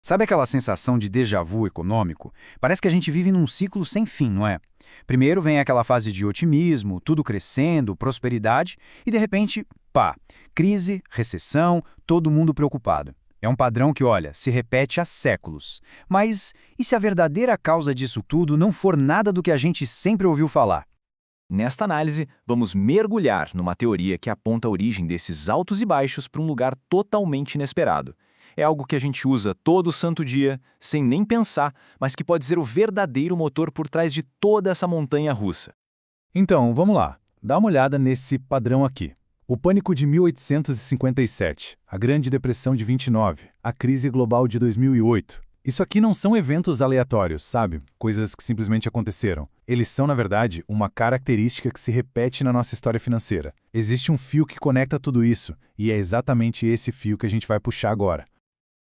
Sabe aquela sensação de déjà vu econômico? Parece que a gente vive num ciclo sem fim, não é? Primeiro vem aquela fase de otimismo, tudo crescendo, prosperidade, e de repente, pá, crise, recessão, todo mundo preocupado. É um padrão que, olha, se repete há séculos. Mas e se a verdadeira causa disso tudo não for nada do que a gente sempre ouviu falar? Nesta análise, vamos mergulhar numa teoria que aponta a origem desses altos e baixos para um lugar totalmente inesperado. É algo que a gente usa todo santo dia, sem nem pensar, mas que pode ser o verdadeiro motor por trás de toda essa montanha russa. Então, vamos lá. Dá uma olhada nesse padrão aqui. O pânico de 1857, a Grande Depressão de 29, a crise global de 2008. Isso aqui não são eventos aleatórios, sabe? Coisas que simplesmente aconteceram. Eles são, na verdade, uma característica que se repete na nossa história financeira. Existe um fio que conecta tudo isso, e é exatamente esse fio que a gente vai puxar agora.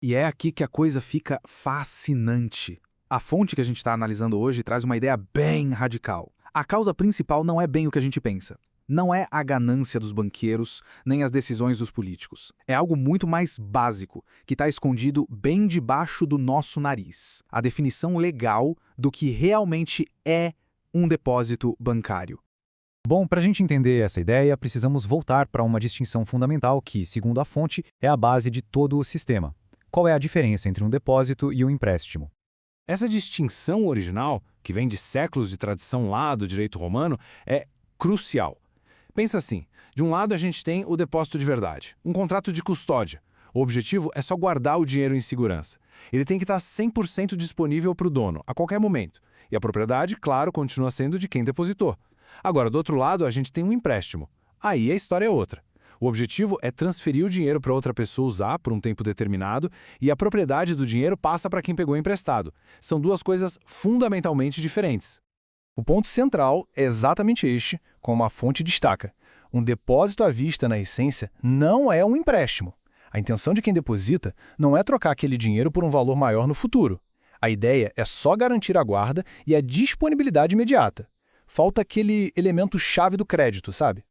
E é aqui que a coisa fica fascinante. A fonte que a gente está analisando hoje traz uma ideia bem radical. A causa principal não é bem o que a gente pensa. Não é a ganância dos banqueiros, nem as decisões dos políticos. É algo muito mais básico, que está escondido bem debaixo do nosso nariz. A definição legal do que realmente é um depósito bancário. Bom, para a gente entender essa ideia, precisamos voltar para uma distinção fundamental que, segundo a fonte, é a base de todo o sistema. Qual é a diferença entre um depósito e um empréstimo? Essa distinção original, que vem de séculos de tradição lá do direito romano, é crucial. Pensa assim, de um lado a gente tem o depósito de verdade, um contrato de custódia. O objetivo é só guardar o dinheiro em segurança. Ele tem que estar 100% disponível para o dono, a qualquer momento. E a propriedade, claro, continua sendo de quem depositou. Agora, do outro lado, a gente tem um empréstimo. Aí a história é outra. O objetivo é transferir o dinheiro para outra pessoa usar por um tempo determinado e a propriedade do dinheiro passa para quem pegou emprestado. São duas coisas fundamentalmente diferentes. O ponto central é exatamente este, como a fonte destaca. Um depósito à vista, na essência, não é um empréstimo. A intenção de quem deposita não é trocar aquele dinheiro por um valor maior no futuro. A ideia é só garantir a guarda e a disponibilidade imediata. Falta aquele elemento chave do crédito, sabe?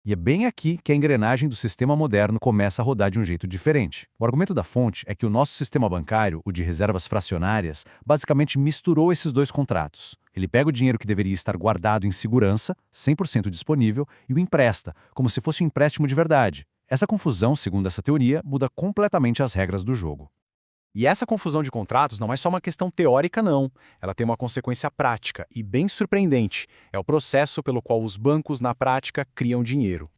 E é bem aqui que a engrenagem do sistema moderno começa a rodar de um jeito diferente. O argumento da fonte é que o nosso sistema bancário, o de reservas fracionárias, basicamente misturou esses dois contratos. Ele pega o dinheiro que deveria estar guardado em segurança, 100% disponível, e o empresta, como se fosse um empréstimo de verdade. Essa confusão, segundo essa teoria, muda completamente as regras do jogo. E essa confusão de contratos não é só uma questão teórica, não. Ela tem uma consequência prática e bem surpreendente. É o processo pelo qual os bancos, na prática, criam dinheiro.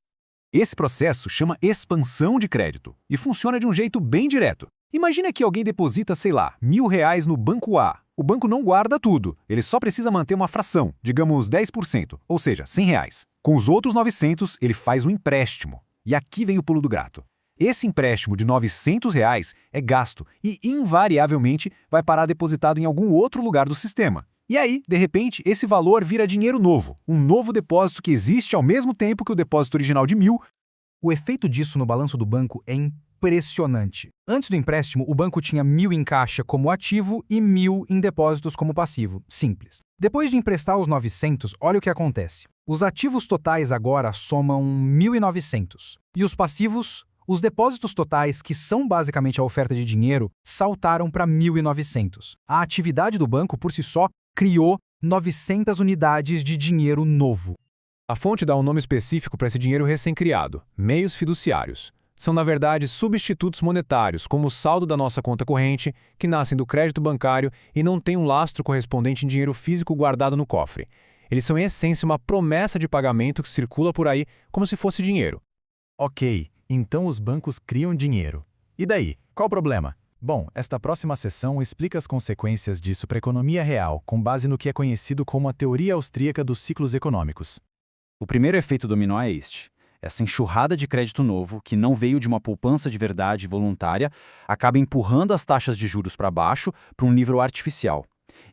Esse processo chama expansão de crédito e funciona de um jeito bem direto. Imagina que alguém deposita, sei lá, R$ 1.000 no banco A. O banco não guarda tudo, ele só precisa manter uma fração, digamos 10%, ou seja, R$ 100. Com os outros 900, ele faz um empréstimo. E aqui vem o pulo do gato. Esse empréstimo de R$ 900 é gasto e, invariavelmente, vai parar depositado em algum outro lugar do sistema. E aí, de repente, esse valor vira dinheiro novo, um novo depósito que existe ao mesmo tempo que o depósito original de 1.000. O efeito disso no balanço do banco é impressionante. Antes do empréstimo, o banco tinha 1.000 em caixa como ativo e 1.000 em depósitos como passivo. Simples. Depois de emprestar os 900, olha o que acontece. Os ativos totais agora somam 1.900. E os passivos... Os depósitos totais, que são basicamente a oferta de dinheiro, saltaram para 1.900. A atividade do banco, por si só, criou 900 unidades de dinheiro novo. A fonte dá um nome específico para esse dinheiro recém-criado, meios fiduciários. São, na verdade, substitutos monetários, como o saldo da nossa conta corrente, que nascem do crédito bancário e não têm um lastro correspondente em dinheiro físico guardado no cofre. Eles são, em essência, uma promessa de pagamento que circula por aí como se fosse dinheiro. Ok. Então os bancos criam dinheiro. E daí? Qual o problema? Bom, esta próxima sessão explica as consequências disso para a economia real, com base no que é conhecido como a teoria austríaca dos ciclos econômicos. O primeiro efeito dominó é este. Essa enxurrada de crédito novo, que não veio de uma poupança de verdade voluntária, acaba empurrando as taxas de juros para baixo para um nível artificial.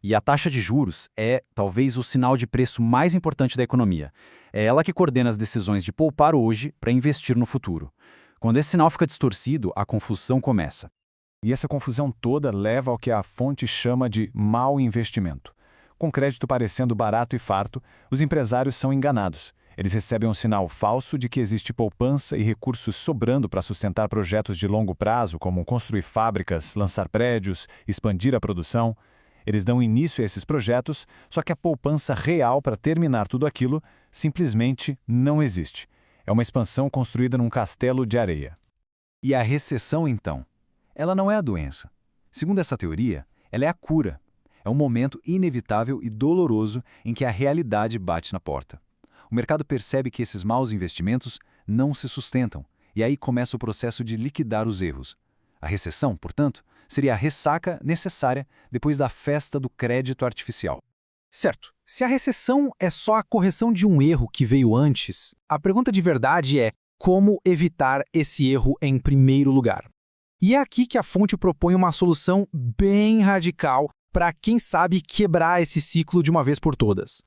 E a taxa de juros é, talvez, o sinal de preço mais importante da economia. É ela que coordena as decisões de poupar hoje para investir no futuro. Quando esse sinal fica distorcido, a confusão começa. E essa confusão toda leva ao que a fonte chama de mau investimento. Com crédito parecendo barato e farto, os empresários são enganados. Eles recebem um sinal falso de que existe poupança e recursos sobrando para sustentar projetos de longo prazo, como construir fábricas, lançar prédios, expandir a produção. Eles dão início a esses projetos, só que a poupança real para terminar tudo aquilo simplesmente não existe. É uma expansão construída num castelo de areia. E a recessão, então? Ela não é a doença. Segundo essa teoria, ela é a cura. É um momento inevitável e doloroso em que a realidade bate na porta. O mercado percebe que esses maus investimentos não se sustentam, e aí começa o processo de liquidar os erros. A recessão, portanto, seria a ressaca necessária depois da festa do crédito artificial. Certo. Se a recessão é só a correção de um erro que veio antes, a pergunta de verdade é como evitar esse erro em primeiro lugar. E é aqui que a fonte propõe uma solução bem radical para, quem sabe, quebrar esse ciclo de uma vez por todas.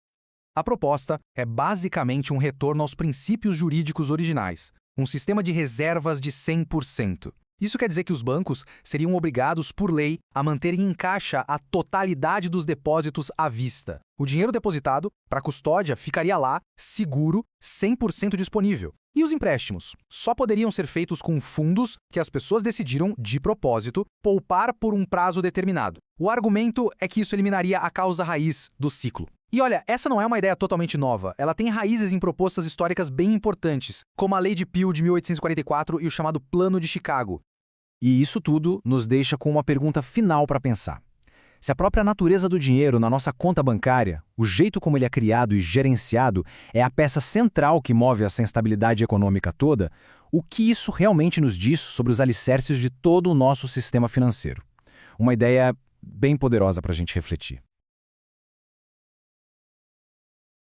A proposta é basicamente um retorno aos princípios jurídicos originais, um sistema de reservas de 100%. Isso quer dizer que os bancos seriam obrigados, por lei, a manterem em caixa a totalidade dos depósitos à vista. O dinheiro depositado, para custódia, ficaria lá, seguro, 100% disponível. E os empréstimos? Só poderiam ser feitos com fundos que as pessoas decidiram, de propósito, poupar por um prazo determinado. O argumento é que isso eliminaria a causa raiz do ciclo. E olha, essa não é uma ideia totalmente nova. Ela tem raízes em propostas históricas bem importantes, como a Lei de Peel de 1844 e o chamado Plano de Chicago. E isso tudo nos deixa com uma pergunta final para pensar. Se a própria natureza do dinheiro na nossa conta bancária, o jeito como ele é criado e gerenciado, é a peça central que move essa instabilidade econômica toda, o que isso realmente nos diz sobre os alicerces de todo o nosso sistema financeiro? Uma ideia bem poderosa para a gente refletir.